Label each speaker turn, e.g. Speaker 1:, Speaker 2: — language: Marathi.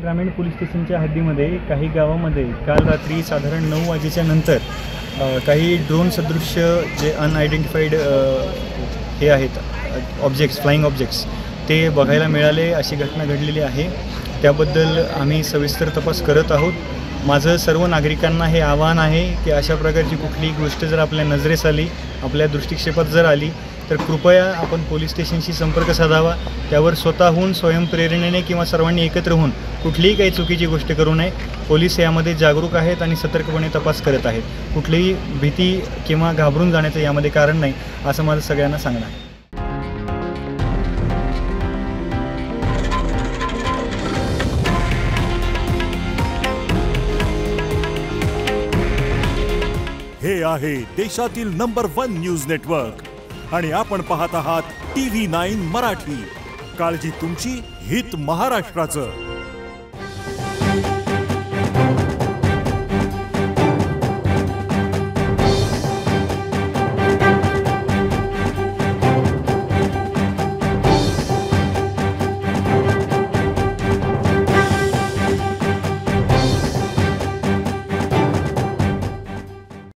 Speaker 1: ग्रामीण पोलीस स्टेशनच्या हद्दीमध्ये काही गावामध्ये काल रात्री साधारण 9 वाजेच्या नंतर काही ड्रोन सदृश्य जे अनआयडेंटिफाईड हे आहेत ऑब्जेक्ट्स, फ्लाइंग ऑब्जेक्ट्स ते बघायला मिळाले अशी घटना घडलेली आहे। त्याबद्दल आम्ही सविस्तर तपास करत आहोत। माझं सर्व नागरिकांना हे आवाहन आहे की अशा प्रकारची कुठलीही गोष्ट जर आपल्या नजरेस आली, आपल्या दृष्टिक्षेपात जर आली तर कृपया आपण पोलीस स्टेशनशी संपर्क साधावा। त्यावर स्वतःहून स्वयंप्रेरणेने किंवा सर्वांनी एकत्र होऊन कुठलीही काही चुकीची गोष्ट करू नये। पोलीस यामध्ये जागरूक आहेत आणि सतर्कपणे तपास करत आहेत। कुठलीही भीती किंवा घाबरून जाण्याचं यामध्ये कारण नाही असं माझं सगळ्यांना सांगणं आहे।
Speaker 2: हे आहे देशातील नंबर 1 न्यूज नेटवर्क आणि आपण पाहत आहात TV9 मराठी। काळजी तुमची, हित महाराष्ट्राचं।